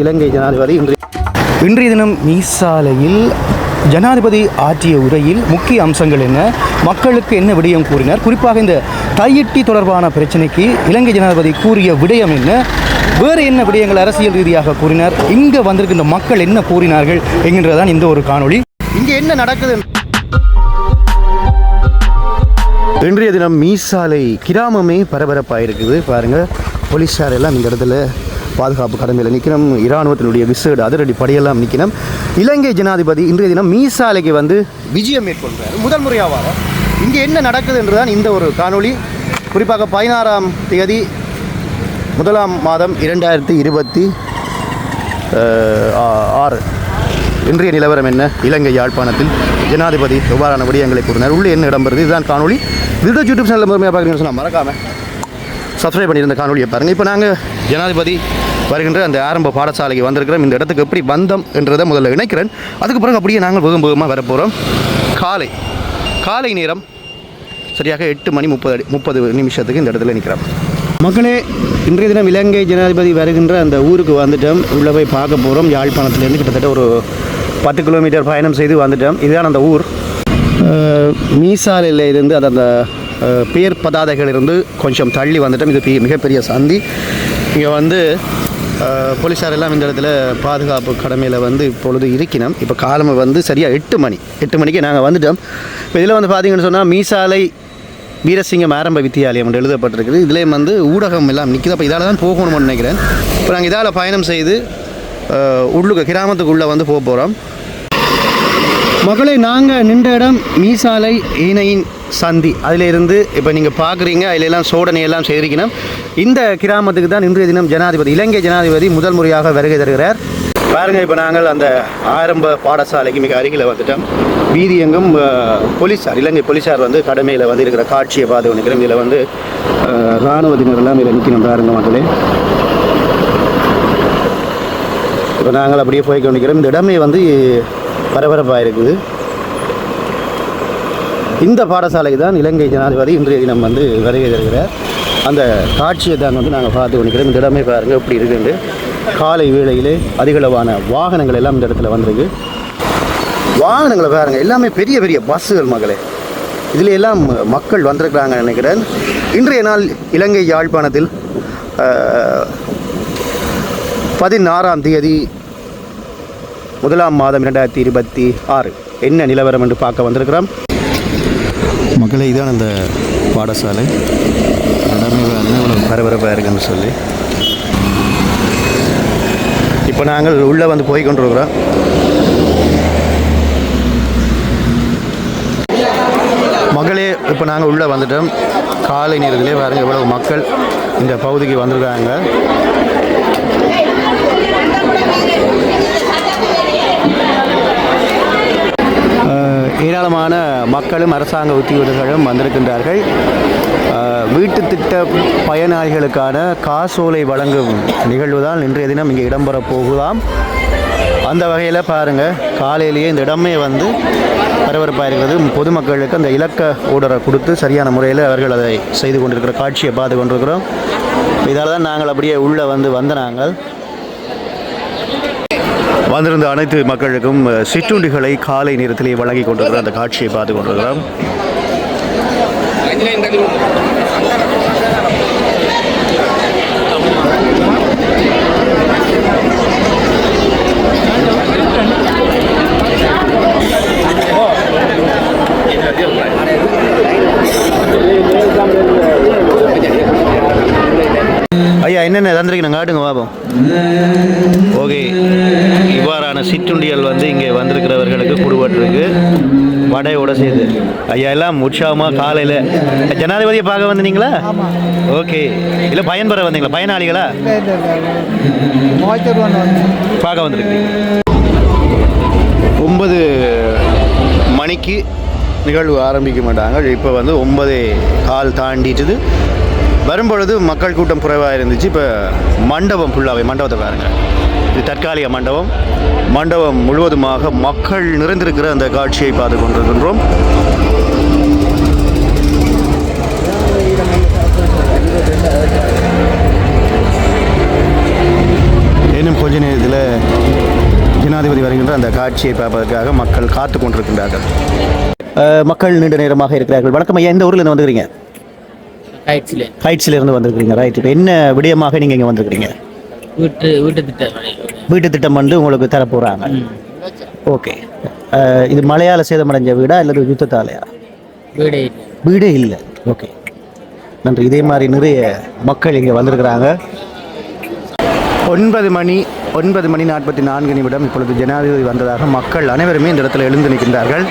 இலங்கை ஜனாதிபதி இன்றைய தினம் மீசாலையில் ஜனாதிபதி ஆற்றிய உரையில் முக்கிய அம்சங்கள் என்ன, மக்களுக்கு என்ன விடயம் கூறினார், குறிப்பாக இந்த தையிட்டி தொடர்பான பிரச்சனைக்கு இலங்கை ஜனாதிபதி கூறிய விடயம் என்ன, வேறு என்ன விடயங்கள் அரசியல் ரீதியாக கூறினார், இங்கே வந்திருக்கின்ற மக்கள் என்ன கூறினார்கள் என்கின்றதான் இந்த ஒரு காணொளி. இங்கே என்ன நடக்குது? இன்றைய தினம் மீசாலை கிராமமே பரபரப்பாக இருக்குது. பாருங்கள், போலீஸார் எல்லாம் இந்த இடத்துல பாதுகாப்பு கடமையில் நிற்கணும், இராணுவத்தினுடைய விசேட அதிரடி படையெல்லாம் நிற்கணும். இலங்கை ஜனாதிபதி இன்றைய தினம் மீசாலைக்கு வந்து விஜயம் மேற்கொள்கிறார். முதல் முறையாக இங்கே என்ன நடக்குது என்றுதான் இந்த ஒரு காணொளி. குறிப்பாக 16ஆம் தேதி 1ஆம் மாதம் 2026 இன்றைய நிலவரம் என்ன, இலங்கை யாழ்ப்பாணத்தில் ஜனாதிபதி எவ்வாறான விடயங்களை கூறினார், உள்ளே என்ன இடம்பெறுது, இதுதான் காணொளி. வீடியோ யூடியூப் சேனலில் முழுமையாக பார்க்குறீங்கன்னு சொன்னால் மறக்காமல் சப்ஸ்கிரைப் பண்ணியிருந்த காணொலியை பாருங்கள். இப்போ நாங்கள் ஜனாதிபதி வருகின்ற அந்த ஆரம்ப பாடசாலைக்கு வந்திருக்கிறோம். இந்த இடத்துக்கு எப்படி வந்தோம் என்றதை முதல்ல இணைக்கிறேன். அதுக்கு பிறகு அப்படியே நாங்கள் வேகமாக வரப்போகிறோம். காலை நேரம் சரியாக 8:30 இந்த இடத்துல நிற்கிறோம். மக்களே, இன்றைய தினம் இலங்கை ஜனாதிபதி வருகின்ற அந்த ஊருக்கு வந்துட்டோம். உள்ளே போய் பார்க்க போகிறோம். யாழ்ப்பாணத்துலேருந்து கிட்டத்தட்ட ஒரு 10 கிலோமீட்டர் பயணம் செய்து வந்துட்டோம். இதுதான் அந்த ஊர். மீசாலையில் இருந்து அது அந்த பேர் பதாதைகள் இருந்து கொஞ்சம் தள்ளி வந்துட்டோம். இது மிகப்பெரிய சந்தி. இங்கே வந்து போலீஸார் எல்லாம் இந்த இடத்துல பாதுகாப்பு கடமையில் வந்து இப்பொழுது இருக்கணும். இப்போ காலம் வந்து சரியாக 8 மணிக்கு நாங்கள் வந்துட்டோம். இப்போ இதில் வந்து பார்த்தீங்கன்னு சொன்னால் மீசாலை வீரசிங்கம் ஆரம்ப வித்தியாலயம் என்று எழுதப்பட்டிருக்குது. இதுலேயும் வந்து ஊடகம் எல்லாம் நிற்கிது. அப்போ இதால் தான் போகணும்னு நினைக்கிறேன். இப்போ நாங்கள் இதால் பயணம் செய்து கிராமத்துக்குள்ளே வந்து போக போகிறோம். மக்களை, நாங்கள் நின்ற இடம் மீசாலை ஈனையின் சந்தி. அதிலிருந்து இப்போ நீங்கள் பார்க்குறீங்க, அதிலெல்லாம் சோதனையெல்லாம் செய்திருக்கணும். இந்த கிராமத்துக்கு தான் இன்றைய தினம் இலங்கை ஜனாதிபதி முதல் முறையாக வருகை தருகிறார். பாருங்கள், இப்போ நாங்கள் அந்த ஆரம்ப பாடசாலைக்கு மிக அருகில் வந்துட்டோம். வீதி எங்கும் இலங்கை போலீஸார் வந்து கடமையில் வந்து இருக்கிற காட்சியை பார்த்து நிற்கிறோம். இதில் வந்து இராணுவத்தினரெல்லாம் இதில் நிற்கணும். பாருங்க மக்களே, இப்போ நாங்கள் அப்படியே போய் கொண்டிருக்கிறோம். இந்த இடமே வந்து பரபரப்பாக இருக்குது. இந்த பாடசாலைக்கு தான் இலங்கை ஜனாதிபதி இன்றைய தினம் வந்து வருகை தருகிறார். அந்த காட்சியை தான் வந்து நாங்கள் பார்த்து கொண்டிருக்கிறோம். இந்த இடமே பாருங்கள் எப்படி இருக்குன்னு. காலை வேளையிலே அதிகளவான வாகனங்கள் எல்லாம் இந்த இடத்துல வந்திருக்கு. வாகனங்களை பாருங்கள், எல்லாமே பெரிய பெரிய பஸ்ஸுகள் மகளே. இதில் எல்லாம் மக்கள் வந்திருக்கிறாங்க நினைக்கிறேன். இன்றைய நாள் இலங்கை யாழ்ப்பாணத்தில் 16ஆம் தேதி 1ஆம் மாதம் 2026 என்ன நிலவரம் என்று பார்க்க வந்திருக்கிறோம். மக்களை, இதான் அந்த பாடசாலை. இடமே இவ்வளோ பரபரப்பாக இருக்குன்னு சொல்லி இப்போ நாங்கள் உள்ளே வந்து போய் கொண்டிருக்கிறோம். மக்களே, இப்போ நாங்கள் உள்ளே வந்துட்டோம். காலை நேரத்திலே பாருங்கள் இவ்வளவு மக்கள் இந்த பகுதிக்கு வந்திருக்காங்க. ஏராளமான மக்களும் அரசாங்க உத்தியோகர்களும் வந்திருக்கின்றார்கள். வீட்டு திட்ட பயனாளிகளுக்கான காசோலை வழங்கும் நிகழ்வு தான் இன்றைய தினம் இங்கே இடம்பெற போகலாம். அந்த வகையில் பாருங்கள், காலையிலேயே இந்த இடமே வந்து பரபரப்பாக இருக்கிறது. பொதுமக்களுக்கு அந்த இலக்க ஓர்டரை கொடுத்து சரியான முறையில் அவர்கள் அதை செய்து கொண்டிருக்கிற காட்சியை பார்த்து கொண்டிருக்கிறோம். இதால் தான் நாங்கள் அப்படியே உள்ளே வந்த நாங்கள் வந்திருந்த அனைத்து மக்களுக்கும் சிற்றுண்டிகளை காலை நேரத்திலே வழங்கி கொண்டிருக்கிற அந்த காட்சியை பார்த்து கொண்டிருக்கிறோம். ஐயா, என்னென்ன தந்திரிக்கு நாங்கள் காட்டுங்க பாப்போம். ஓகே, இவ்வாறான சிற்றுண்டிகள் வந்து இங்கே வந்திருக்கிறவர்களுக்கு கொடுபட்டிருக்கு. வடையோட சேர்த்து ஐயா எல்லாம் உற்சாகமாக காலையில் ஜனாதிபதியை பார்க்க வந்தீங்களா? ஓகே, இல்லை பயன்பெற வந்தீங்களா? பயனாளிகளா பார்க்க வந்திருக்கு. 9 மணிக்கு நிகழ்வு ஆரம்பிக்க மாட்டாங்க. இப்போ வந்து 9:15 தாண்டிட்டுது. வரும்பொழுது மக்கள் கூட்டம் குறைவாக இருந்துச்சு. இப்போ மண்டபம் ஃபுல்லாகவே, மண்டபத்தை பாருங்கள், இது தற்காலிக மண்டபம் முழுவதுமாக மக்கள் நிறைந்திருக்கிற அந்த காட்சியை பார்த்து கொண்டிருக்கின்றோம். காட்சியை பார்ப்பதற்காக மக்கள் காத்து கொண்டிருக்கின்றார்கள். மக்கள் நீண்ட நேரமாக இருக்கிறார்கள். வணக்கம் ஐயா, எந்த ஊரில் இருந்து வந்துருக்கிறீங்க? ஹைட்ஸில் இருந்து வந்திருக்கிறீங்க. ரைட். இப்போ என்ன விடயமாக நீங்கள் இங்கே வந்திருக்கிறீங்க? வீட்டு திட்டம் வந்து உங்களுக்கு தர போகிறாங்க. ஓகே. இது மழையால் சேதமடைஞ்ச வீடா அல்லது யுத்தத்தாலையா? வீடே இல்லை. ஓகே, நன்றி. இதே மாதிரி நிறைய மக்கள் இங்கே வந்திருக்கிறாங்க. 9 மணி 44 இப்பொழுது ஜனாதிபதி வந்ததாக மக்கள் அனைவருமே இந்த இடத்துல எழுந்து நிற்கின்றார்கள்.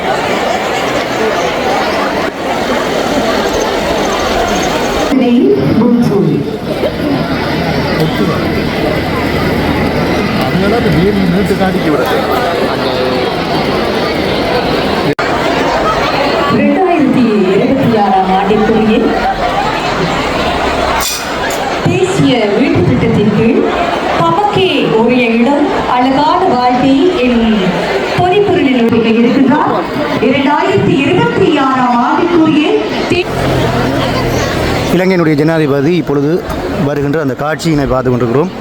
ஆண்டிற்குரிய தேசிய வீட்டு திட்டத்தின் கீழ் தமக்கே உரிய இடம் அழகான வாழ்க்கை எனும் பொறிப்பொருளில் இருக்கின்றார். 2026 ஆண்டிற்குரிய இலங்கையினுடைய ஜனாதிபதி இப்பொழுது வருகின்ற அந்த காட்சியினை பார்த்து கொண்டிருக்கிறோம்.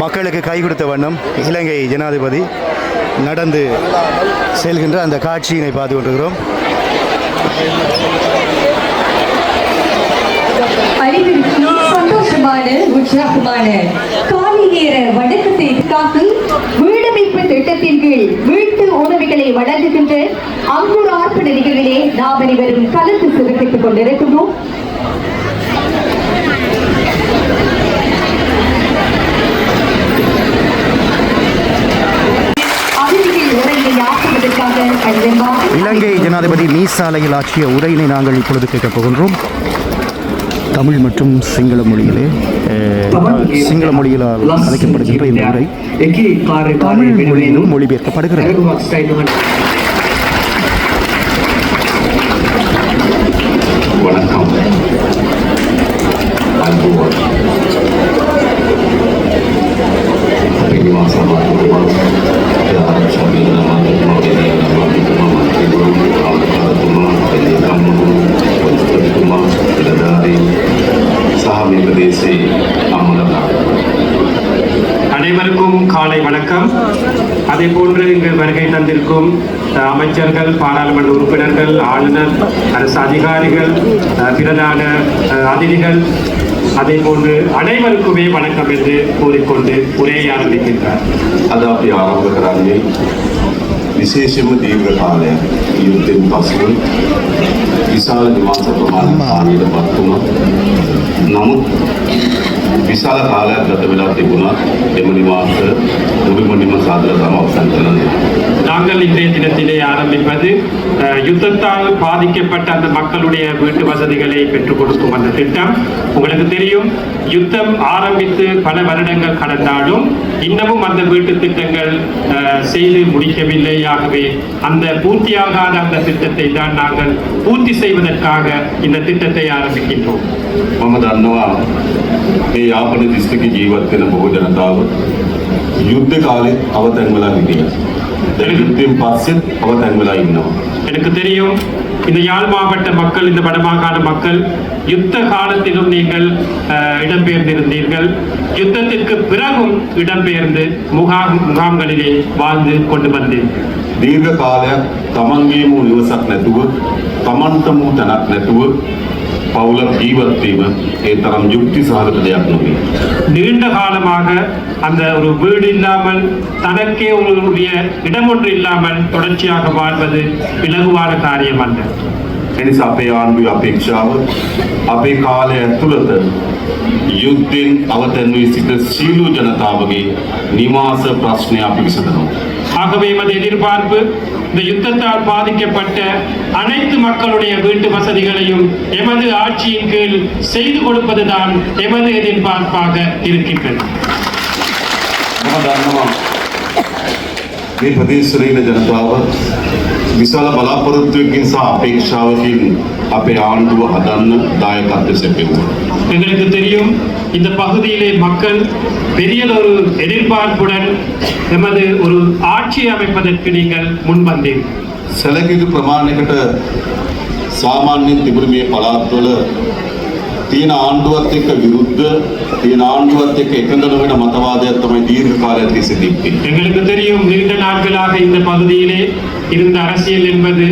மக்களுக்கு கை கொடுத்த வண்ணம் இலங்கை ஜனாதிபதி நடந்து செல்கின்ற அந்த காட்சியினை பார்த்து கொண்டிருக்கிறோம். சந்தோஷமான உற்சாகமான காலை நேர வணக்கத்தை காத்து வீடமைப்பு திட்டத்தின் கீழ் வீட்டு உணவுகளை வழங்குகின்ற அங்குரார்ப்பண நிகழ்விலே நாம் அனைவரும் கலந்து சிறப்பித்துக் கொண்டிருக்கிறோம். இலங்கை ஜனாதிபதி மீசாலையில் ஆற்றிய உரையினை நாங்கள் இப்பொழுது கேட்கப் போகின்றோம். தமிழ் மற்றும் சிங்கள மொழியிலே சிங்கள மொழியிலால் கதைக்கப்படுகின்ற இந்த உரை தமிழ் மொழியிலும் மொழிபெயர்க்கப்படுகிறது. வணக்கம். அனைவருக்கும் காலை வணக்கம். அதே போன்று இங்கு வருகை தந்திருக்கும் அமைச்சர்கள், பாராளுமன்ற உறுப்பினர்கள், ஆளுநர், அரசு அதிகாரிகள், பிரதான அதிதிகள், அதே போன்று அனைவருக்குமே வணக்கம் என்று கூறிக்கொண்டு உரையை ஆரம்பிக்கின்றார். අද අපි ආරම්භ කරන්නේ විශේෂයෙන්ම දීර්ඝ කාලයක් යුද්ධෙන් පසුව විශාල නිවාස ප්‍රමාණයක් හානියට පත් වුණා. නමුත් විශාල කාලයක් ගත වෙලා තිබුණා එම නිවාස මුළුමනින්ම සාදරතාව අවසන් කරන්න. நாங்கள் இன்றைய தினத்திலே ஆரம்பிப்பது யுத்தத்தால் பாதிக்கப்பட்ட அந்த மக்களுடைய வீட்டு வசதிகளை பெற்றுக் கொடுக்கும் அந்த திட்டம். உங்களுக்கு தெரியும், யுத்தம் ஆரம்பித்து பல வருடங்கள் கடந்தாலும் இன்னமும் அந்த வீட்டு திட்டங்கள் செய்து முடிக்கவில்லை. ஆகவே அந்த பூர்த்தியாகாத அந்த திட்டத்தை தான் நாங்கள் பூர்த்தி செய்வதற்காக இந்த திட்டத்தை ஆரம்பிக்கின்றோம். මම දන්නවා මේ යාපන දිස්ත්‍රික්කයේ ජීවත් වෙන බොහෝ ජනතාව යුද්ධ කාලෙත් අවතැන් වෙලා හිටියා. දැන් යුද්ධයෙන් පස්සෙත් අවතැන් වෙලා ඉන්නවා. எனக்கு தெரியும், இந்த யாழ் மாவட்ட மக்கள், இந்த வடமாகாண மக்கள் யுத்த காலத்திலும் நீங்கள் இடம்பெயர்ந்திருந்தீர்கள். யுத்தத்திற்கு பிறகும் இடம்பெயர்ந்து முகாம்களிலே வாழ்ந்து கொண்டு வந்தீர்கள். දීර්ඝ කාලයක් තමන්ගේම නිවසක් නැතුව, තමන්ටම තැනක් නැතුව පවුලක් ජීවත් වීම ඒ තරම් යුක්ති සහගත දෙයක් නෙවෙයි. நீண்ட காலமாக அந்த ஒரு வீடு இல்லாமல், தனக்கே ஒரு இடம் ஒன்று இல்லாமல் தொடர்ச்சியாக வாழ்வது இலகுவான காரியம் அல்ல. එනිසා අපේ ආණ්ඩුවේ අපේක්ෂාව අපේ කාලය ඇතුළත යුද්ධෙන් අවතැන් වී සිට සීළු ජනතාවගේ නිවාස ප්‍රශ්නය අපි විසඳනවා. ஆகவே எமது எதிர்பார்ப்பு, இந்த யுத்தத்தால் பாதிக்கப்பட்ட அனைத்து மக்களுடைய வீட்டு வசதிகளையும் எமது ஆட்சியின் கீழ் செய்து கொடுப்பதுதான் எமது எதிர்பார்ப்பாக இருக்கின்றது. මම දන්නවා මේ ප්‍රදේශයේ ඉන්න ජනතාව විශාල බලාපොරොත්තුවකින් සහ අපේක්ෂාවකින් අපේ ආණ්ඩුව හදන්න දායකත්වය සැපෙවුවා. எங்களுக்கு தெரியும் இந்த பகுதியிலே மக்கள் பெரியதொரு எதிர்பார்ப்புடன் எமது ஒரு ஆட்சி அமைப்பதற்கு நீங்கள் முன்வந்தீர்கள். සැලකිය ප්‍රමාණයකට සාමාන්‍යයෙන් තිබුණු මේ පළාත්වල තියෙන ආණ්ඩුවත් එක්ක විරුද්ධ තියෙන ආණ්ඩුවත් එක්ක එකඟ නොවන මතවාදයක් තමයි දීර්ඝ කාලයක් තිස්සේ තිබ්බේ. எங்களுக்கு தெரியும் நீண்ட நாட்களாக இந்த பகுதியிலே இருந்த அரசியல் என்பது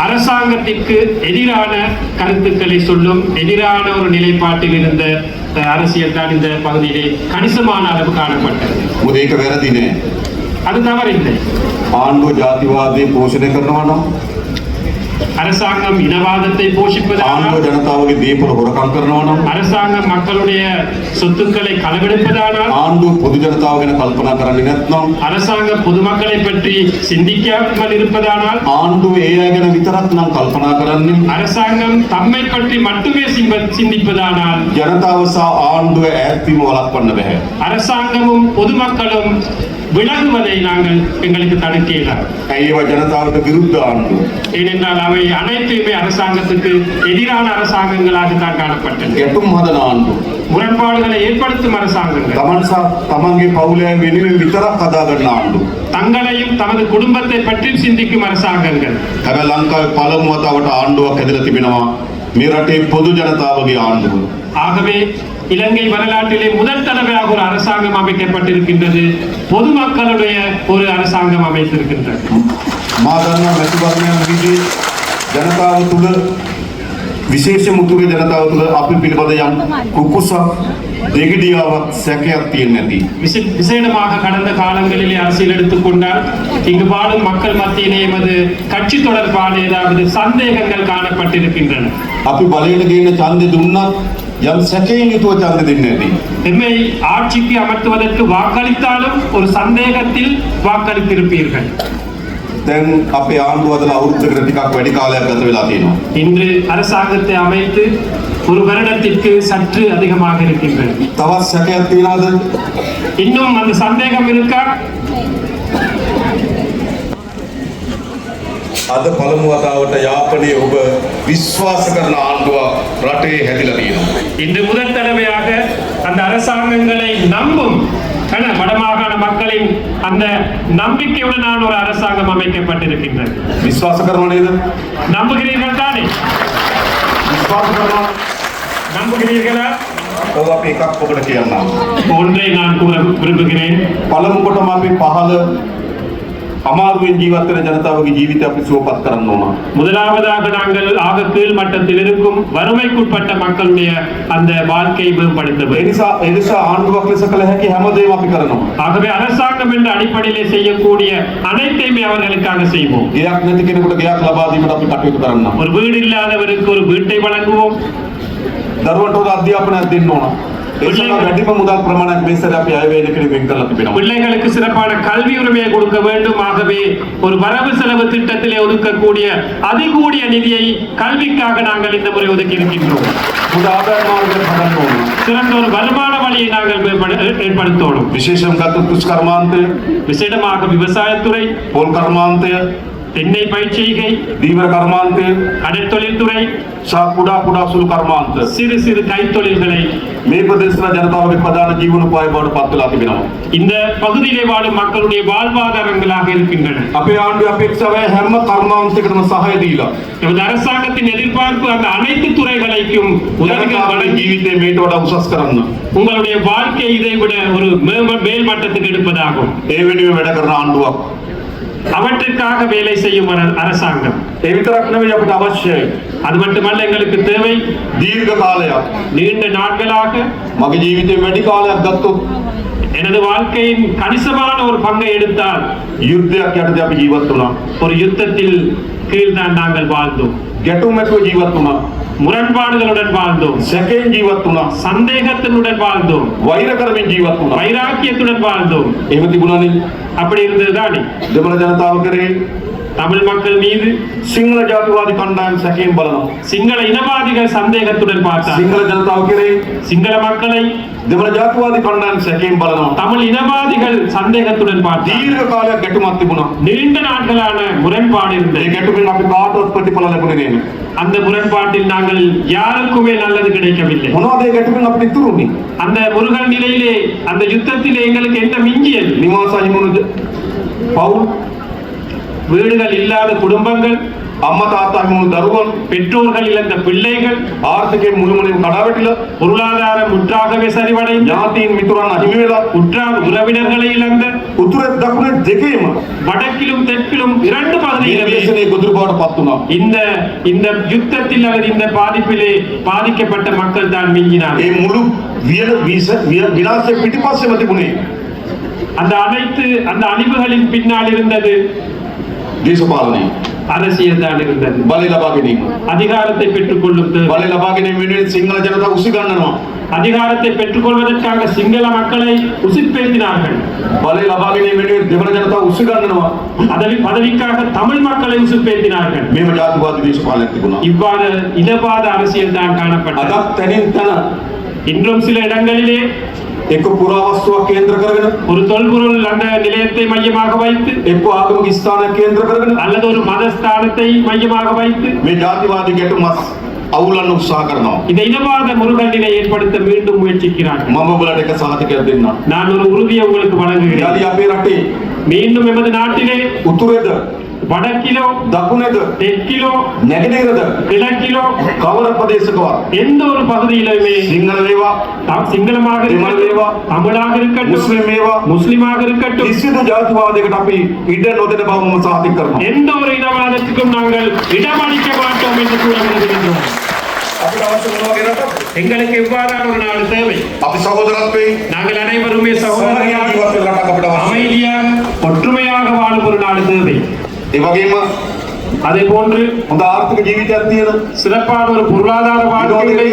அரசாங்கத்திற்கு எதிரான கருத்துக்களை சொல்லும் எதிரான ஒரு நிலைப்பாட்டில் இருந்த அரசியல் தான் இந்த பகுதியிலே கணிசமான அளவு காணப்பட்டது. මොකද ඒක වැරදි නෑ. அது தவறில்லை. ආණ්ඩුව ජාතිවාදය පෝෂණය කරනවා නම් அரசாங்கம் இனவாதத்தை போஷிப்பதானால், ආණ්ඩුව ජනතාවගේ දීපල හොරකම් කරනවා නම් அரசாங்கம் மக்களுடைய சொத்துக்களை களவெடுப்பதானால், ආණ්ඩුව පොදු ජනතාව ගැන කල්පනා කරන්නේ නැත්නම් அரசாங்கம் பொதுமக்களை பற்றி சிந்திக்காமல் இருப்பதானால், ආණ්ඩුව ඒ අය ගැන විතරක් නම් කල්පනා කරන්නේ அரசாங்கம் தம்மை பற்றி மட்டுமே சிந்திப்பதானால், ජනතාව සහ ආණ්ඩුව ඈත්වීම වළක්වන්න බැහැ. அரசாங்கமும் பொதுமக்களும் விலகுவதை நாங்கள் எங்களுக்கு தடுக்க இயலாது. ඇයි ඒවා ජනතාවට විරුද්ධ ආණ්ඩුව? ஏனென்றால் அவை அனைத்துமே அரசாங்கத்துக்கு எதிரான அரசாங்கங்களாக தான் காணப்பட்டது. ගැටුම් හදන ආණ්ඩුව. முரண்பாடுகளை ஏற்படுத்தும் அரசாங்கங்கள், තමන් සහ තමන්ගේ පවුලේ වෙනුවෙන් විතරක් හදාගන්න ආණ්ඩුව. தங்களையும் தமது குடும்பத்தை பற்றி சிந்திக்கும் அரசாங்கங்கள். හැබැයි ලංකාවේ පළමු වතාවට ආණ්ඩුවක් හැදලා තිබෙනවා මේ රටේ පොදු ජනතාවගේ ආණ්ඩුව. ஆகவே இலங்கை வரலாற்றிலே முதல் தடவையாக ஒரு அரசாங்கம் அமைக்கப்பட்டிருக்கின்றது. பொதுமக்களுடைய ஒரு அரசாங்கம் அமைத்திருக்கின்றது. මා දන්නා මැතිවරණයන් විදිහේ ජනතාව තුළ විශේෂ මුතුගේ ජනතාව තුළ අපි පිළිබඳ යම් කුකුසක් දෙගිඩියාවක් සැකයක් තියෙන්නේ නැති. விசேடமாக கடந்த காலங்களிலே அரசியல் எடுத்துக்கொண்டால் இங்கு வாழும் மக்கள் மத்தியிலே எமது கட்சி தொடர்பான ஏதாவது சந்தேகங்கள் காணப்பட்டிருக்கின்றன. අපි බලයට ගේන ඡන්දෙ දුන්නත් යම් සැකයෙන් යුතුව ඡන්දෙ දෙන්නේ නැති. எம்மை ஆட்சிக்கு அமர்த்துவதற்கு வாக்களித்தாலும் ஒரு சந்தேகத்தில் வாக்களித்திருப்பீர்கள். දැන් අපේ ආණ්ඩුව හදලා අවුරුද්දකට ටිකක් වැඩි කාලයක් ගත වෙලා තියෙනවා. இன்று அரசாங்கத்தை அமைத்து ஒரு வருடத்திற்கு சற்று அதிகமாக இருக்கின்றது. තවත් සැකයක් තියනවාද? இன்னும் அந்த சந்தேகம் இருக்கா? අද පළමු වතාවට යාපනයේ ඔබ විශ්වාස කරන ආණ්ඩුවක් රටේ හැදිලා තියෙනවා. இன்று முதல் தடவையாக அந்த அரசாங்கங்களை நம்பும் வடமாகாண மக்களின் அந்த நம்பிக்கையுடனான ஒரு அரசாங்கம் அமைக்கப்பட்டிருக்கின்றது. විශ්වාස කරනව නේද? நம்புகிறீர்கள் தானே? විශ්වාස කරනවා. நம்புகிறீர்களா? ඔබ අපි එකක් ඔබට කියන්නම්. ஒன்றை நான் கூற விரும்புகிறேன். පළමු කොටම අපි පහළ අමාරුවෙන් ජීවත් වෙන ජනතාවගේ ජීවිතය අපි සුවපත් කරන්න ඕන. முதலாவதாக நாங்கள் ஆக கீழ் மட்டத்தில் இருக்கும் வறுமைக்குட்பட்ட மக்களுடைய அந்த வாழ்க்கையை மேம்படுத்த ඒ வேண்டும். නිසා ආණ්ඩුවක් ලෙස කළ හැකි හැමදේම අපි කරනවා. ஆகவே அரசாங்கம் என்ற அடிப்படையிலே செய்யக்கூடிய அனைத்தையுமே அவர்களுக்காக செய்வோம். ගයක් නැති කෙනෙකුට ගයක් ලබා දීමට අපි කටයුතු කරන්න. ஒரு வீடு இல்லாதவருக்கு ஒரு வீட்டை வழங்குவோம். දරුවන්ට උදා අධ්‍යාපනයක් දෙන්න ඕන. ඒ සඳහා වැඩිම මුදල් ප්‍රමාණයක් මේ සැරේ අපි අය වේදිකේ වෙන් කරලා තිබෙනවා. பிள்ளைகளுக்கு சிறப்பான கல்வி உரிமையை கொடுக்க வேண்டும். ஆகவே ஒரு வரவு செலவு திட்டத்திலே ஒதுக்கக்கூடிய அதிகூடிய நிதியை கல்விக்காக நாங்கள் இந்த முறை ஒதுக்கி இருக்கின்றோம். මුද ආදාය මාර්ගයක් හදන්න ඕන. சிறந்த ஒரு வருமான வழியை நாங்கள் ஏற்படுத்தணும். විශේෂයෙන් ගත්තොත් කෘෂි කර්මාන්තය, விசேடமாக விவசாயத்துறை, පොල් කර්මාන්තය, தென்னை பயிற்சிகை, දීවර කර්මාන්තය, கடற்தொழில்துறை, සහ කුඩා සුළු කර්මාන්ත சிறு சிறு கைத்தொழில்களை මේ ප්‍රදේශවල ජනතාවගේ ප්‍රධාන ජීවනෝපාය බවට පත් වෙලා තිබෙනවා. இந்த பகுதியிலே வாழும் மக்களுடைய வாழ்வாதாரங்களாக இருக்கின்றன. අපේ ආණ්ඩුවේ අපේක්ෂාවයි හැම කර්මාන්තයකටම සහාය දීලා நமது அரசாங்கத்தின் எதிர்பார்ப்பு அந்த அனைத்து துறைகளுக்கும் உதவிகள் ජනතාවගේ வழங்கி ජීවිතේ මේට වඩා උසස් කරන්න. உங்களுடைய வாழ்க்கை இதை விட ஒரு மேல் மட்டத்துக்கு எடுப்பதாகும். ඒ වෙනුවෙන් වැඩ කරන ආණ්ඩුවක්. அவற்றிற்காக வேலை செய்யும் ஒரு அரசாங்கம். ඒ විතරක් නෙවෙයි අපිට අවශ්‍යයි. அது மட்டுமல்ல, எங்களுக்கு தேவை දීර්ඝ කාලයක්. நீண்ட நாட்களாக මගේ ජීවිතේ වැඩි කාලයක් ගත්තොත් எனது வாழ்க்கையின் கணிசமான ஒரு பங்கை எடுத்தால் යුද්ධයක් යටතේ අපි ජීවත් වුණා. ஒரு யுத்தத்தில் கீழ்தான் நாங்கள் வாழ்ந்தோம். ගැටුම් ඇතුව ජීවත් වුණා. முரண்பாடுகளுடன் வாழ்ந்தோம். සැකයෙන් ජීවත් වුණා. சந்தேகத்தினுடன் வாழ்ந்தோம். වෛර කරමින් ජීවත් වුණා. வைராக்கியத்துடன் வாழ்ந்தோம். එහෙම තිබුණානේ. அப்படி இருந்ததுதானே දෙමළ ජනතාව කරේ தமிழ் மக்கள் மீது සිංහල ජාතිවාදී කණ්ඩායම් සැකයෙන් බලනවා. சிங்கள இனவாதிகள் சந்தேகத்துடன் பார்த்தார். සිංහල ජනතාව කෙරේ சிங்கள மக்களை දෙමළ ජාතිවාදී කණ්ඩායම් සැකයෙන් බලනවා. தமிழ் இனவாதிகள் சந்தேகத்துடன் பார்த்தார். දීර්ඝ කාලයක් ගැටුමක් තිබුණා. நீண்ட நாட்களான முரண்பாடு ඒ இருந்தது. ගැටුමෙන් අපි කාටවත් ප්‍රතිඵල ලැබුණේ නැහැ. அந்த முரண்பாட்டில் நாங்கள் யாருக்குமே நல்லது கிடைக்கவில்லை. මොනවද ඒ ගැටුමෙන් අපිට ඉතුරු වුනේ? அந்த முருகன் நிலையிலே அந்த யுத்தத்திலே எங்களுக்கு என்ன மிஞ்சியது? නිවාස හිමුණු පවුල්, வீடுகள் இல்லாத குடும்பங்கள், අම්මා තාත්තා හිමුණු දරුවන්, பெற்றோர்கள் இழந்த பிள்ளைகள், ආර්ථිකයෙන් මුළුමනින්ම කඩාවැටිලා, பொருளாதாரம் முற்றாகவே சரிவடைந்து, ඥාතීන් මිතුරන් අහිමි වෙලා, உற்றார் உறவினர்களை இழந்த, උතුරේ දකුණේ දෙකේම வடக்கிலும் தெற்கிலும் இரண்டு මේ பகுதிகளிலே දේශනේ ගොදුරු බවට පත් වුණා. இந்த யுத்தத்தில் அல்லது இந்த பாதிப்பிலே பாதிக்கப்பட்ட மக்கள் தான் மிஞ்சினார். ඒ මුළු විනාශය පිටිපස්සෙම තිබුණේ அந்த அந்த அழிவுகளின் பின்னால் இருந்தது දේශපාලනය. அரசியல் தான் இருந்தது. බලය ලබා ගැනීම. அதிகாரத்தை பெற்றுக் கொள்ளும் බලය ලබා ගැනීම වෙනුවෙන් සිංහල ජනතාව උසි ගන්නවා. அதிகாரத்தை பெற்றுக் கொள்வதற்காக சிங்கள மக்களை உசுப்பேற்றினார்கள். බලය ලබා ගැනීම වෙනුවෙන් දෙමළ ජනතාව උසි ගන්නවා. பதவிக்காக தமிழ் மக்களை உசுப்பேற்றினார்கள். මේව ජාතිවාදී දේශපාලනයක් තිබුණා. இவ்வாறு இனவாத அரசியல் தான் காணப்பட்டது. අදත් තැනින් තැන இன்றும் சில இடங்களிலே එක්ක පුරාවස්තුවක් කේන්ද්‍ර කරගෙන, ஒரு தொல்பொருள் அந்த நிலையத்தை மையமாக வைத்து, එක්ක ආගමික ස්ථානයක් කේන්ද්‍ර කරගෙන அல்லது ஒரு மதஸ்தானத்தை மையமாக வைத்து මේ ජාතිවාදී ගැටුමත් අවුලන්න උත්සාහ කරනවා. இந்த இனவாத முருகனினை ஏற்படுத்த மீண்டும் முயற்சிக்கிறார்கள். මම ඔබලට එක සාධකයක් දෙන්නම්. நான் ஒரு உறுதியை உங்களுக்கு வழங்குகிறேன். යලි අපේ රටේ மீண்டும் எமது நாட்டிலே උතුරේද வடக்கிலோ දකුණේද தெற்கிலோ නැගෙනහිරද கிழக்கிலோ කවර ප්‍රදේශකවත් எந்த ஒரு பகுதியிலுமே සිංහල වේවා சிங்களமாக இருக்கட்டும், தமிழாக இருக்கட்டும், මුස්ලිම් වේවා முஸ்லிமாக இருக்கட்டும், කිසිදු ජාතිවාදයකට අපි ඉඩ නොදෙන බව මම සාතික කරනවා. எந்த ஒரு இனவாதத்துக்கும் நாங்கள் இடமளிக்க மாட்டோம் என்று கூற விரும்புகின்றோம். අපිට අවශ්‍ය මොනවා වගේ රටක්? எங்களுக்கு எவ்வாறான ஒரு நாடு தேவை? අපි සහෝදරත්වයෙන් நாங்கள் அனைவருமே சகோதரர்களாக ජීවත් වෙන රටක් අපිට අවශ්‍යයි. அமைதியாக ஒற்றுமையாக வாழும் ஒரு நாடு தேவை. ඒ වගේම அதே போன்று හොඳ ආර්ථික ජීවිතයක් තියෙන, சிறப்பான ஒரு பொருளாதார வாழ்க்கை,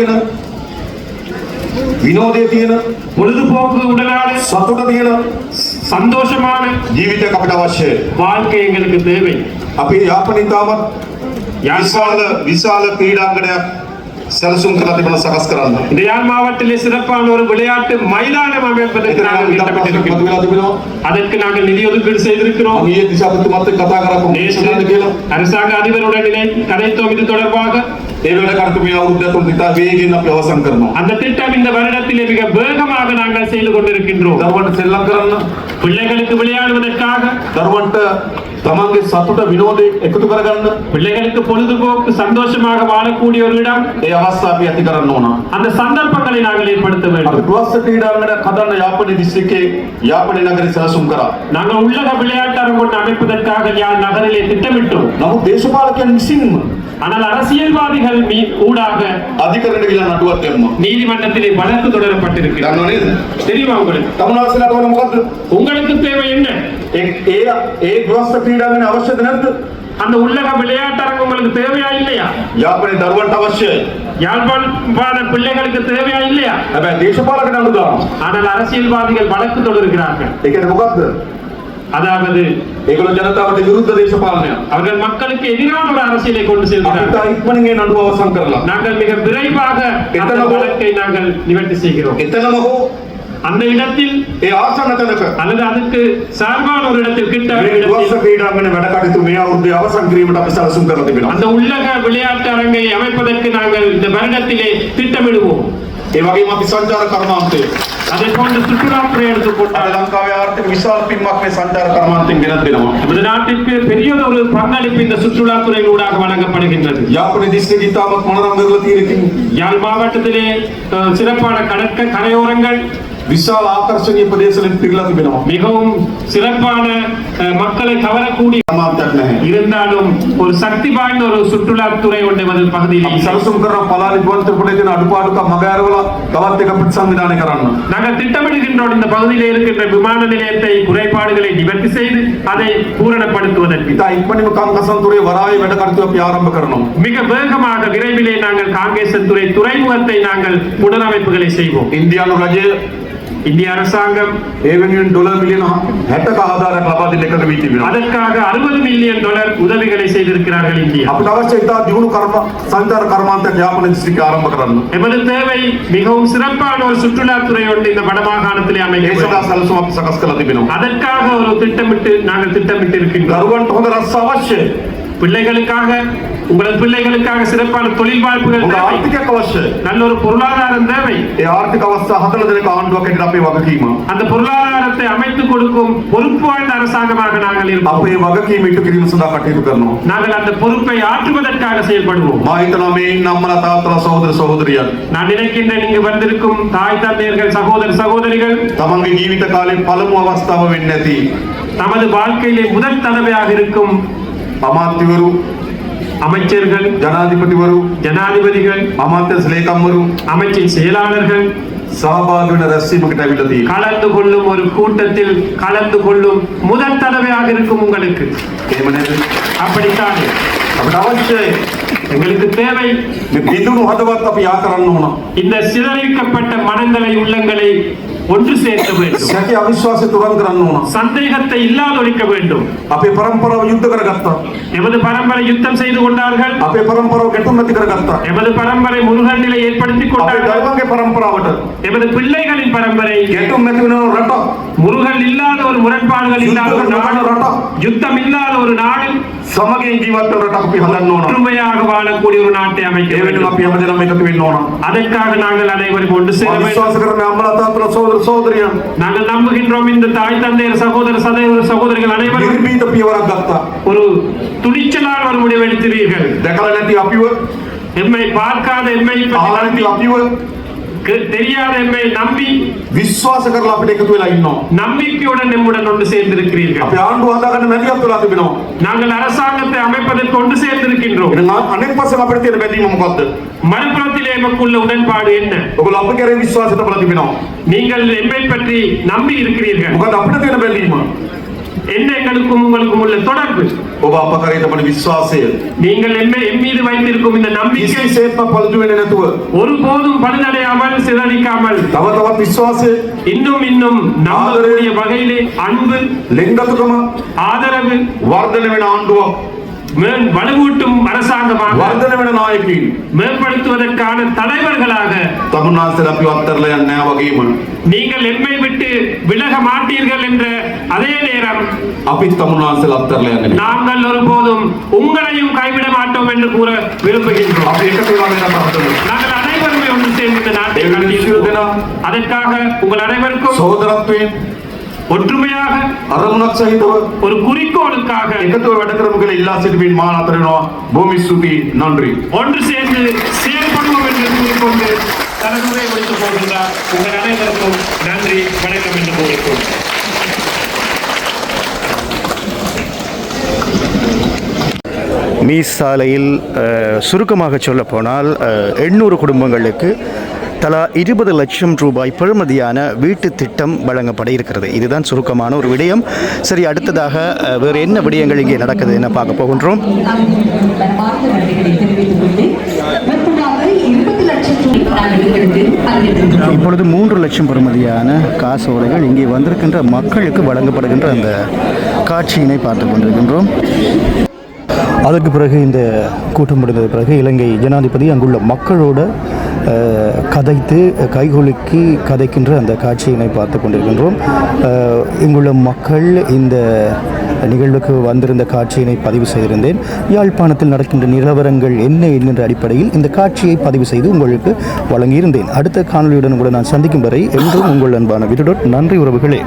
විනෝදයේ තියෙන, பொழுதுபோக்கு உடனான සතුට තියෙන சந்தோஷமான ජීවිතයක් අපිට අවශ්‍යයි. வாழ்க்கை எங்களுக்கு தேவை. අපි යාපනයේ තාමත් විශාල ක්‍රීඩාංගණයක් සැලසුම් කරලා තිබෙන සකස් කරන්න. இந்த யாழ் மாவட்டத்திலே சிறப்பான ஒரு விளையாட்டு மைதானம் அமைப்பதற்கு நாங்கள் திட்டமிட்டிருக்கிறோம். அதற்கு நாங்கள் நிதி ஒதுக்கீடு செய்திருக்கிறோம். මේ දිශාපතිතුමාත් එක්ක කතා කරා කොහොමද කියලා. அரசாங்க அதிபருடன் கதைத்தோம் இது தொடர்பாக. ඒ වෙලට කටු මේ අවුරුද්ද තුන් ඉතා වේගෙන් අපි අවසන් කරනවා. அந்த திட்டம் இந்த வருடத்திலே மிக வேகமாக நாங்கள் செய்து கொண்டிருக்கின்றோம். දරුවන්ට සෙල්ලම් කරන්න, பிள்ளைகளுக்கு விளையாடுவதற்காக, දරුවන්ට තමන්ගේ සතුට විනෝදේ එකතු කරගන්න பிள்ளைகளுக்கு பொழுதுபோக்கு சந்தோஷமாக வாழக்கூடிய ஒரு இடம், ඒ අවස්ථාව අපි ඇති කරන්න ඕන. அந்த சந்தர்ப்பங்களை நாங்கள் ஏற்படுத்த අපි வேண்டும். ගෘහස්ථ ක්‍රීඩාංගණයක් හදන්න යාපනයේ දිස්ත්‍රික්කයේ යාපනයේ නගරේ සැලසුම් කරා. நாங்கள் உள்ளக விளையாட்டரங்கு அமைப்பதற்காக யாழ் நகரிலே திட்டமிட்டோம். නමුත් දේශපාලකයන් විසින්ම ஆனால் அரசியல்வாதிகள் ஊடாக අධිකරණයට ගිහින් නඩුවක් දැම්මා. நீதிமன்றத்திலே வழக்கு தொடரப்பட்டிருக்கிறது. දන්නව නේද? தெரியுமா உங்களுக்கு? තමුන්වහන්සේලාට ඕන මොකද්ද? உங்களுக்கு தேவை என்ன? ඒ ගෘහස්ථ ක්‍රීඩාංගණය අවශ්‍යද නැද්ද? அந்த உள்ளக விளையாட்டரங்கு உங்களுக்கு தேவையா இல்லையா? යාපනයේ දරුවන්ට අවශ්‍යයි. யாழ்ப்பாண பிள்ளைகளுக்கு தேவையா இல்லையா? හැබැයි දේශපාලක නඩු දානවා. ஆனால் அரசியல்வாதிகள் வழக்கு தொடர்கிறார்கள். ඒ කියන්නේ මොකද්ද? அதாவது ඒගොල්ලෝ ජනතාවට විරුද්ධ දේශපාලනයක්. அவர்கள் மக்களுக்கு எதிரான ஒரு அரசியலை கொண்டு අපිට செல்கிறார்கள். ඉක්මනින් ඒ නඩුව අවසන් කරලා நாங்கள் மிக விரைவாக அந்த வழக்கை நாங்கள் நிவர்த்தி செய்கிறோம். එතනම හෝ அந்த இடத்தில் ඒ ආසන්න තැනක அல்லது அதுக்கு சார்பான ஒரு இடத்தில் கிட்ட මේ ගෘහස්ථ ක්‍රීඩාංගණය වැඩ කටයුතු මේ අවුරුද්දේ අවසන් කිරීමට අපි සැලසුම් කරලා තිබෙනවා. அந்த உள்ளக விளையாட்டு அரங்கை அமைப்பதற்கு நாங்கள் இந்த வருடத்திலே திட்டமிடுவோம். ඒ වගේම අපි සංචාර කර්මාන්තය அதை போன்ற சுற்றுலாத்துறை எடுத்துக்கொண்டால் ලංකාවේ ආර්ථික විශාල පින්මක් මේ සංචාර කර්මාන්තයෙන් ගෙනත් දෙනවා. நமது நாட்டிற்கு பெரியதொரு பங்களிப்பு இந்த சுற்றுலாத்துறையின் ஊடாக வழங்கப்படுகின்றது. යාපනයේ දිස්ත්‍රික්කයේ ඉතාමත් මොනරම් කරලා තියෙන யாழ் மாவட்டத்திலே சிறப்பான கரையோரங்கள், විශාල ආකර්ෂණීය ප්‍රදේශවලින් පිරීලා තිබෙනවා. மிகவும் சிறப்பான மக்களை கவரக்கூடிய කර්මාන්තයක් නැහැ. இருந்தாலும் ஒரு சக்தி வாய்ந்த ஒரு சுற்றுலாத்துறை ஒன்றை අපි பகுதியில் සැලසුම් කරන පලාලි ගුවන්තොටුපළේ තියෙන අඩුපාඩුකම් මගහැරවලා තවත් එක ප්‍රතිසංවිධානය කරන්න. நாங்கள் திட்டமிடுகின்றோம் இந்த பகுதியில் இருக்கின்ற விமான நிலையத்தை குறைபாடுகளை நிவர்த்தி செய்து அதை பூரணப்படுத்துவதற்கு. ඉතා ඉක්මනින්ම කංකසන්තුරේ වරායේ වැඩ කටයුතු අපි ආරම්භ කරනවා. மிக வேகமாக விரைவிலே நாங்கள் காங்கேசன்துறை துறைமுகத்தை நாங்கள் புனரமைப்புகளை செய்வோம். ඉන්දියානු රජය இந்திய அரசாங்கம் ඒ වෙනුවෙන් ඩොලර් මිලියන 60ක ආධාරයක් ලබා දෙන්න එකක වී තිබෙනවා. அதற்காக $60 மில்லியன் உதவிகளை செய்திருக்கிறார்கள் இந்தியா. අපිට අවශ්‍ය ඉතා දියුණු සංචාර කර්මාන්තයක් යාපන දිස්ත්‍රික්කය ආරම්භ කරන්න. எமது தேவை மிகவும் சிறப்பான ஒரு சுற்றுலாத்துறை ஒன்று இந்த வடமாகாணத்திலே ඒ அமைக்க සඳහා සැලසුම් අපි සකස් කරලා තිබෙනවා. அதற்காக நாங்கள் திட்டமிட்டு இருக்கின்றோம். දරුවන්ට හොඳ රස්සා අවශ්‍යයි. பிள்ளைகளுக்காக உங்களது பிள்ளைகளுக்காக சிறப்பான தொழில் வாய்ப்புகள் හොඳ தேவை. ආර්ථිකයක් අවශ්‍යයි. நல்ல ஒரு பொருளாதாரம் தேவை. ඒ ආර්ථික අවස්ථා 4 දෙනෙක් ආණ්ඩුවක් හැටියට අපේ වගකීම. அந்த பொருளாதாரத்தை அமைத்துக் கொடுக்கும் பொறுப்பு வாய்ந்த அரசாங்கமாக நாங்கள் இருப்போம். අපේ වගකීම ඉටු කිරීම සඳහා කටයුතු කරනවා. நாங்கள் அந்த பொறுப்பை ஆற்றுவதற்காக செயல்படுவோம். මා හිතනවා මේ ඉන්න අම්මලා තාත්තලා සහෝදර சகோதරියන් நான் நினைக்கின்றேன் இங்கு வந்திருக்கும் தாய் தந்தையர்கள் சகோதர சகோதரிகள் තමන්ගේ ජීවිත කාලේ පළමු අවස්ථාව වෙන්නේ නැති தமது வாழ்க்கையிலே முதல் தடவையாக இருக்கும் අමාත්‍යවරු அமைச்சர்கள் ජනාධිපතිවරු ஜனாதிபதிகள் අමාත්‍ය ලේකම්වරු அமைச்சின் செயலாளர்கள் සහභාගී වෙන රැස්වීමකට ඇවිල්ලා තියෙනවා. கலந்து கொள்ளும் ஒரு கூட்டத்தில் கலந்து கொள்ளும் முதல் தடவையாக இருக்கும் உங்களுக்கு. එහෙම නේද? அப்படித்தானே අපිට අවශ්‍යයි எங்களுக்கு தேவை මේ බිඳුණු හදවත් අපි යා කරන්න ඕන. இந்த சிதறிக்கப்பட்ட மனங்களை உள்ளங்களை ஒன்று சேர்க்க வேண்டும். සැකේ අවිශ්වාසය තුරන් කරන්න ඕන. சந்தேகத்தை இல்லாதொழிக்க வேண்டும். අපේ පරම්පරාව යුද්ධ කරගත්තා. எமது பரம்பரை யுத்தம் செய்து கொண்டார்கள். අපේ පරම්පරාව ගැටුම් නැති කරගත්තා. எமது பரம்பரை முருகன் நிலை ஏற்படுத்திக் අපේ கொண்டார்கள். දරුවන්ගේ පරම්පරාවට எமது பிள்ளைகளின் பரம்பரை ගැටුම් නැති වෙන රට முருகன் இல்லாத ஒரு முரண்பாடுகள் இல்லாத ஒரு நாடு, யுத்தம் இல்லாத ஒரு நாடு, සමගින් ජීවත් වෙන රටක් අපි හදන්න ඕන. ஒற்றுமையாக வாழக்கூடிய ஒரு நாட்டை அமைக்க ඒ වෙනුවෙන් வேண்டும். අපි හැමදෙනාම එකතු වෙන්න ඕන. அதற்காக நாங்கள் அனைவரும் ஒன்று சேர வேண்டும். විශ්වාස කරන අම්මලා තාත්තලා සහෝදර සහෝදරියන් நாங்கள் நம்புகின்றோம் இந்த தாய் தந்தையர் சகோதர சகோதரிகள் அனைவரும் නිර්භීත පියවරක් ගත්තා. ஒரு துணிச்சலான ஒரு முடிவெடுத்தீர்கள். දැකලා නැති අපිව எம்மை பார்க்காத எம்மை பற்றி අහලා නැති நம்பி, අපිව தெரியாத எம்மை நம்பி විශ්වාස කරලා අපිට එකතු වෙලා ඉන්නවා. நம்பிக்கையுடன் நம்முடன் ஒன்று சேர்ந்திருக்கிறீர்கள். අපි ආණ්ඩුව හදාගන්න මැදිහත් වෙලා තිබෙනවා. நாங்கள் அரசாங்கத்தை அமைப்பதற்கு ஒன்று சேர்ந்திருக்கின்றோம். එහෙනම් අනෙක් පස්සෙන් අපිට තියෙන බැඳීම මොකද්ද? மறுபுறத்திலே எமக்குள்ள உடன்பாடு என்ன? ඔයගොල්ලෝ අපේ කරේ විශ්වාසයට බලලා තිබෙනවා. நீங்கள் எம்மை பற்றி நம்பி இருக்கிறீர்கள். මොකද අපිට තියෙන බැඳීම? என்ன எங்களுக்கும் உங்களுக்கும் உள்ள தொடர்பு? ඔබ අප කරේ තබන විශ්වාසය நீங்கள் எம் மீது வைத்திருக்கும் இந்த நம்பிக்கை කිසිසේත්ම පළුදු වෙන්නේ නැතුව ஒருபோதும் பழுதடையாமல் சிதறிக்காமல் තව තවත් විශ්වාසය இன்னும் நம்பக்கூடிய வகையிலே அன்பு, ලෙන්ගතුකම ஆதரவு, වර්ධනය වෙන ආණ්ඩුවක් வலுவூட்டும் அரசாங்கமாக වර්ධනය වෙන නායකයින් மேம்படுத்துவதற்கான தலைவர்களாக තමුන්නාන්සලා අපි අත්තරලා යන්නේ නැහැ වගේම நீங்கள் எம்மை விட்டு விலக மாட்டீர்கள் என்ற அதே நேரம் අපි තමුන්නාන්සලා අත්තරලා යන්නේ නැහැ. நாங்கள் ஒருபோதும் உங்களையும் கைவிட மாட்டோம் என்று கூற விரும்புகின்றோம். අපි එකතු වෙලා වෙන ප්‍රාර්ථනා. நாங்கள் அனைவருமே ஒன்று சேர்ந்து இந்த நாட்டை கட்டியிருக்கிறோம். அதற்காக உங்கள் அனைவருக்கும் සහෝදරත්වයෙන් ஒற்றுமையாக අරමුණක් සහිතව ஒரு குறிக்கோளுக்காக එකතුව වැඩ කරමු කියලා ඉල්ලා සිටිමින් මා අතර වෙනවා. බොහොම ස්තුතියි. நன்றி. ஒன்று சேர்ந்து செயல்படுவோம் என்று கூறிக்கொண்டு தனது உரையை முடித்துக் கொள்கின்றார். உங்கள் அனைவருக்கும் நன்றி, வணக்கம் என்று கூறிக்கொண்டு மீஸ் சாலையில் சுருக்கமாக சொல்லப்போனால் 800 குடும்பங்களுக்கு தலா 20 லட்சம் ரூபாய் பெறுமதியான வீட்டு திட்டம் வழங்கப்பட இருக்கிறது. இதுதான் சுருக்கமான ஒரு விடயம். சரி, அடுத்ததாக வேறு என்ன விடயங்கள் இங்கே நடக்குது என்ன பார்க்க போகின்றோம். இப்பொழுது 3 லட்சம் பெறுமதியான காசோலைகள் இங்கே வந்திருக்கின்ற மக்களுக்கு வழங்கப்படுகின்ற அந்த காட்சியினை பார்த்து கொண்டிருக்கின்றோம். அதற்கு பிறகு இந்த கூட்டம் முடிந்த பிறகு இலங்கை ஜனாதிபதி அங்குள்ள மக்களோட கதைத்து கைகுலுக்கி கதைக்கின்ற அந்த காட்சியினை பார்த்து கொண்டிருக்கின்றோம். இங்குள்ள மக்கள் இந்த நிகழ்வுக்கு வந்திருந்த காட்சியினை பதிவு செய்திருந்தேன். யாழ்ப்பாணத்தில் நடக்கின்ற நிலவரங்கள் என்ன என்கின்ற அடிப்படையில் இந்த காட்சியை பதிவு செய்து உங்களுக்கு வழங்கியிருந்தேன். அடுத்த காணொலியுடன் கூட நான் சந்திக்கும் வரை என்றும் உங்கள் அன்பான விருடோட். நன்றி உறவுகளே.